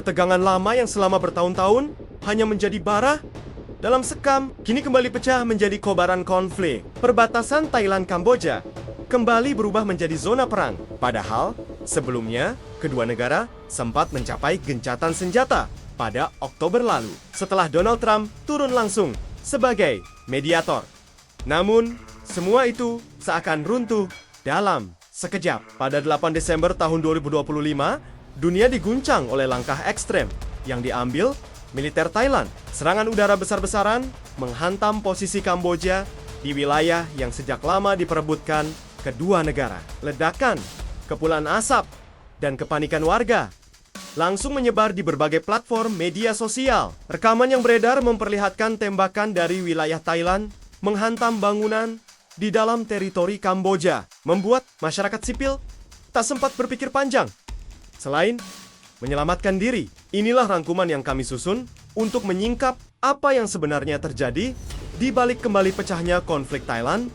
Ketegangan lama yang selama bertahun-tahun hanya menjadi bara dalam sekam, kini kembali pecah menjadi kobaran konflik. Perbatasan Thailand-Kamboja kembali berubah menjadi zona perang. Padahal, sebelumnya, kedua negara sempat mencapai gencatan senjata pada Oktober lalu, setelah Donald Trump turun langsung sebagai mediator. Namun, semua itu seakan runtuh dalam sekejap. Pada 8 Desember tahun 2025, dunia diguncang oleh langkah ekstrem yang diambil militer Thailand. Serangan udara besar-besaran menghantam posisi Kamboja di wilayah yang sejak lama diperebutkan kedua negara. Ledakan, kepulan asap, dan kepanikan warga langsung menyebar di berbagai platform media sosial. Rekaman yang beredar memperlihatkan tembakan dari wilayah Thailand menghantam bangunan di dalam teritori Kamboja, membuat masyarakat sipil tak sempat berpikir panjang. Selain menyelamatkan diri, inilah rangkuman yang kami susun untuk menyingkap apa yang sebenarnya terjadi di balik kembali pecahnya konflik Thailand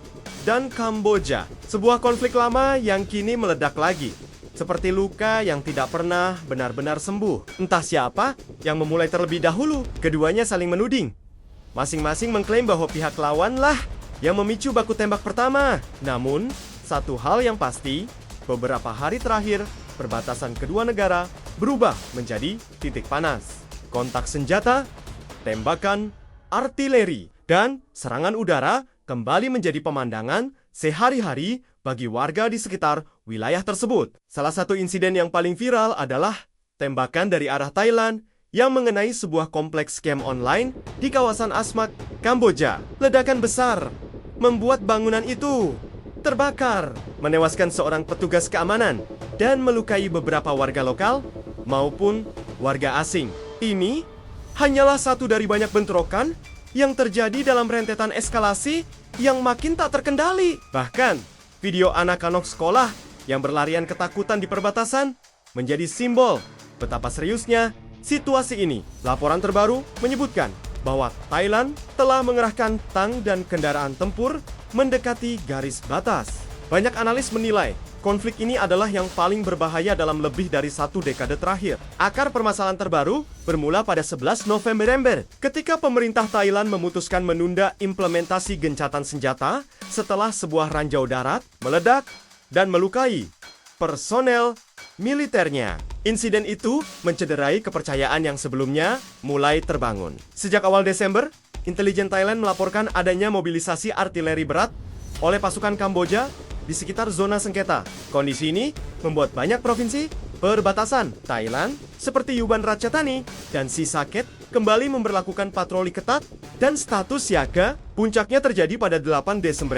dan Kamboja. Sebuah konflik lama yang kini meledak lagi, seperti luka yang tidak pernah benar-benar sembuh. Entah siapa yang memulai terlebih dahulu, keduanya saling menuding. Masing-masing mengklaim bahwa pihak lawan lah yang memicu baku tembak pertama. Namun, satu hal yang pasti, beberapa hari terakhir, perbatasan kedua negara berubah menjadi titik panas. Kontak senjata, tembakan, artileri, dan serangan udara kembali menjadi pemandangan sehari-hari bagi warga di sekitar wilayah tersebut. Salah satu insiden yang paling viral adalah tembakan dari arah Thailand yang mengenai sebuah kompleks scam online di kawasan Asmat, Kamboja. Ledakan besar membuat bangunan itu terbakar, menewaskan seorang petugas keamanan dan melukai beberapa warga lokal maupun warga asing. Ini hanyalah satu dari banyak bentrokan yang terjadi dalam rentetan eskalasi yang makin tak terkendali. Bahkan, video anak-anak sekolah yang berlarian ketakutan di perbatasan menjadi simbol betapa seriusnya situasi ini. Laporan terbaru menyebutkan bahwa Thailand telah mengerahkan tank dan kendaraan tempur mendekati garis batas. Banyak analis menilai konflik ini adalah yang paling berbahaya dalam lebih dari satu dekade terakhir. Akar permasalahan terbaru bermula pada 11 November ketika pemerintah Thailand memutuskan menunda implementasi gencatan senjata setelah sebuah ranjau darat meledak dan melukai personel militernya. Insiden itu mencederai kepercayaan yang sebelumnya mulai terbangun. Sejak awal Desember, intelijen Thailand melaporkan adanya mobilisasi artileri berat oleh pasukan Kamboja di sekitar zona sengketa. Kondisi ini membuat banyak provinsi perbatasan Thailand seperti Yuban Ratchathani dan Sisaket kembali memberlakukan patroli ketat dan status siaga. Puncaknya terjadi pada 8 Desember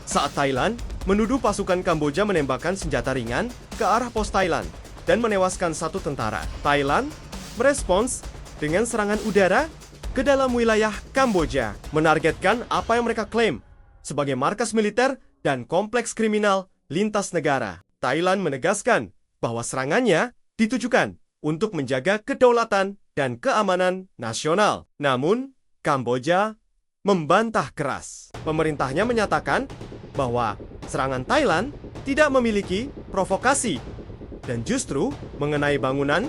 saat Thailand menuduh pasukan Kamboja menembakkan senjata ringan ke arah pos Thailand dan menewaskan satu tentara. Thailand merespons dengan serangan udara ke dalam wilayah Kamboja, menargetkan apa yang mereka klaim sebagai markas militer dan kompleks kriminal lintas negara. Thailand menegaskan bahwa serangannya ditujukan untuk menjaga kedaulatan dan keamanan nasional. Namun, Kamboja membantah keras. Pemerintahnya menyatakan bahwa serangan Thailand tidak memiliki provokasi dan justru mengenai bangunan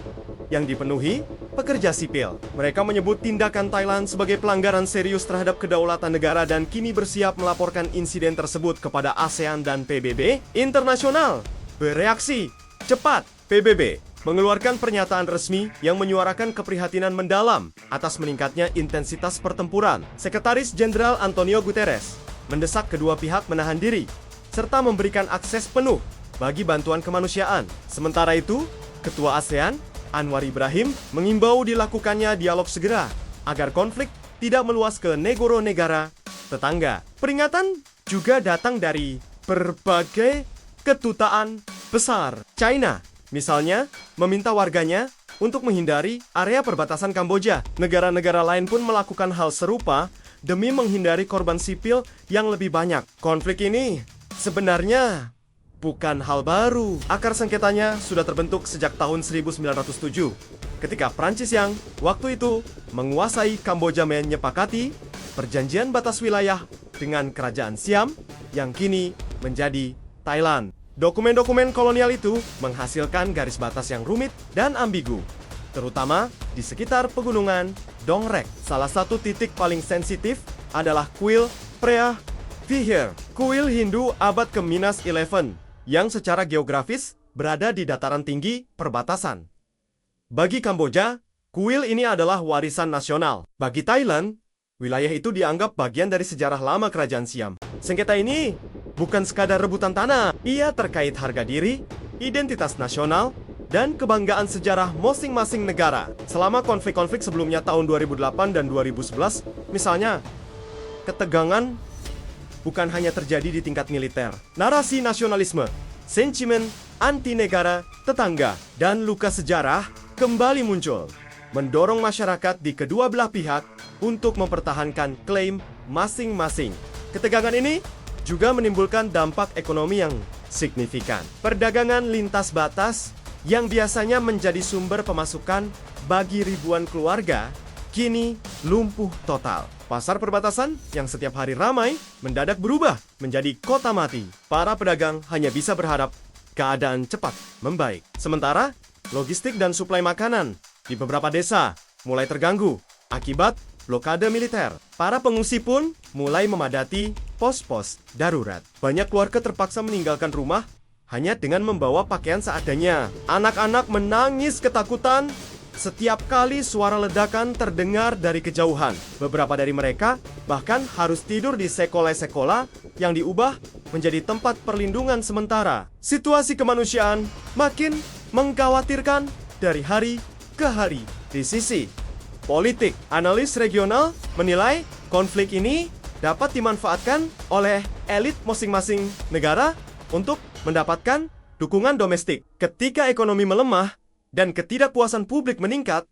yang dipenuhi pekerja sipil. Mereka menyebut tindakan Thailand sebagai pelanggaran serius terhadap kedaulatan negara dan kini bersiap melaporkan insiden tersebut kepada ASEAN dan PBB internasional. Bereaksi cepat, PBB mengeluarkan pernyataan resmi yang menyuarakan keprihatinan mendalam atas meningkatnya intensitas pertempuran. Sekretaris Jenderal Antonio Guterres mendesak kedua pihak menahan diri serta memberikan akses penuh bagi bantuan kemanusiaan. Sementara itu, Ketua ASEAN Anwar Ibrahim mengimbau dilakukannya dialog segera agar konflik tidak meluas ke negara tetangga. Peringatan juga datang dari berbagai kedutaan besar. China, misalnya, meminta warganya untuk menghindari area perbatasan Kamboja. Negara-negara lain pun melakukan hal serupa demi menghindari korban sipil yang lebih banyak. Konflik ini sebenarnya bukan hal baru. Akar sengketanya sudah terbentuk sejak tahun 1907, ketika Prancis yang waktu itu menguasai Kamboja menyepakati perjanjian batas wilayah dengan kerajaan Siam yang kini menjadi Thailand. Dokumen-dokumen kolonial itu menghasilkan garis batas yang rumit dan ambigu. terutama di sekitar pegunungan Dongrek. Salah satu titik paling sensitif adalah kuil Preah Vihear, kuil Hindu abad ke-11 yang secara geografis berada di dataran tinggi perbatasan. Bagi Kamboja, kuil ini adalah warisan nasional. Bagi Thailand, wilayah itu dianggap bagian dari sejarah lama kerajaan Siam. Sengketa ini bukan sekadar rebutan tanah, ia terkait harga diri, identitas nasional, dan kebanggaan sejarah masing-masing negara. Selama konflik-konflik sebelumnya tahun 2008 dan 2011, misalnya, ketegangan bukan hanya terjadi di tingkat militer. Narasi nasionalisme, sentimen anti negara, tetangga, dan luka sejarah kembali muncul, mendorong masyarakat di kedua belah pihak untuk mempertahankan klaim masing-masing. Ketegangan ini juga menimbulkan dampak ekonomi yang signifikan. Perdagangan lintas batas yang biasanya menjadi sumber pemasukan bagi ribuan keluarga, kini lumpuh total. Pasar perbatasan yang setiap hari ramai mendadak berubah menjadi kota mati. Para pedagang hanya bisa berharap keadaan cepat membaik. Sementara, logistik dan suplai makanan di beberapa desa mulai terganggu akibat blokade militer. Para pengungsi pun mulai memadati pos-pos darurat. Banyak keluarga terpaksa meninggalkan rumah hanya dengan membawa pakaian seadanya. Anak-anak menangis ketakutan setiap kali suara ledakan terdengar dari kejauhan. Beberapa dari mereka bahkan harus tidur di sekolah-sekolah yang diubah menjadi tempat perlindungan sementara. Situasi kemanusiaan makin mengkhawatirkan dari hari ke hari. Di sisi politik, analis regional menilai konflik ini dapat dimanfaatkan oleh elit masing-masing negara untuk mendapatkan dukungan domestik. Ketika ekonomi melemah dan ketidakpuasan publik meningkat,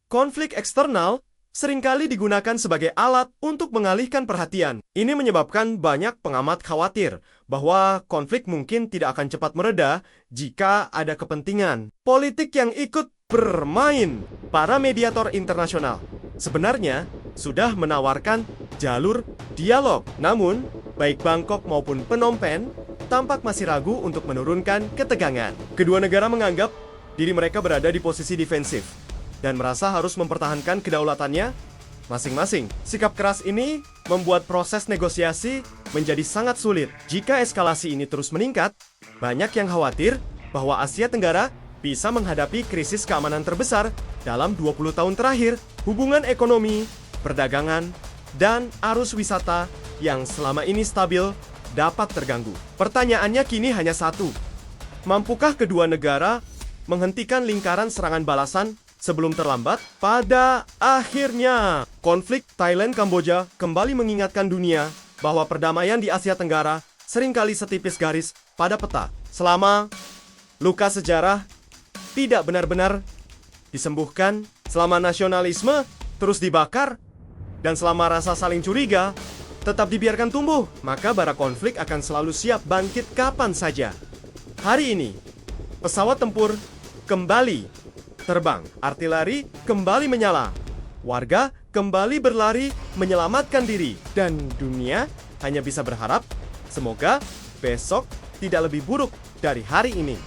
konflik eksternal seringkali digunakan sebagai alat untuk mengalihkan perhatian. Ini menyebabkan banyak pengamat khawatir bahwa konflik mungkin tidak akan cepat mereda jika ada kepentingan politik yang ikut bermain. Para mediator internasional sebenarnya sudah menawarkan jalur dialog. Namun, baik Bangkok maupun Phnom Penh tampak masih ragu untuk menurunkan ketegangan. Kedua negara menganggap diri mereka berada di posisi defensif dan merasa harus mempertahankan kedaulatannya masing-masing. Sikap keras ini membuat proses negosiasi menjadi sangat sulit. Jika eskalasi ini terus meningkat, banyak yang khawatir bahwa Asia Tenggara bisa menghadapi krisis keamanan terbesar dalam 20 tahun terakhir. Hubungan ekonomi, perdagangan, dan arus wisata yang selama ini stabil dapat terganggu. Pertanyaannya kini hanya satu. Mampukah kedua negara menghentikan lingkaran serangan balasan sebelum terlambat? Pada akhirnya, konflik Thailand-Kamboja kembali mengingatkan dunia bahwa perdamaian di Asia Tenggara seringkali setipis garis pada peta. Selama luka sejarah tidak benar-benar disembuhkan, selama nasionalisme terus dibakar, dan selama rasa saling curiga tetap dibiarkan tumbuh, maka bara konflik akan selalu siap bangkit kapan saja. Hari ini, pesawat tempur kembali terbang, artileri kembali menyala, warga kembali berlari menyelamatkan diri, dan dunia hanya bisa berharap semoga besok tidak lebih buruk dari hari ini.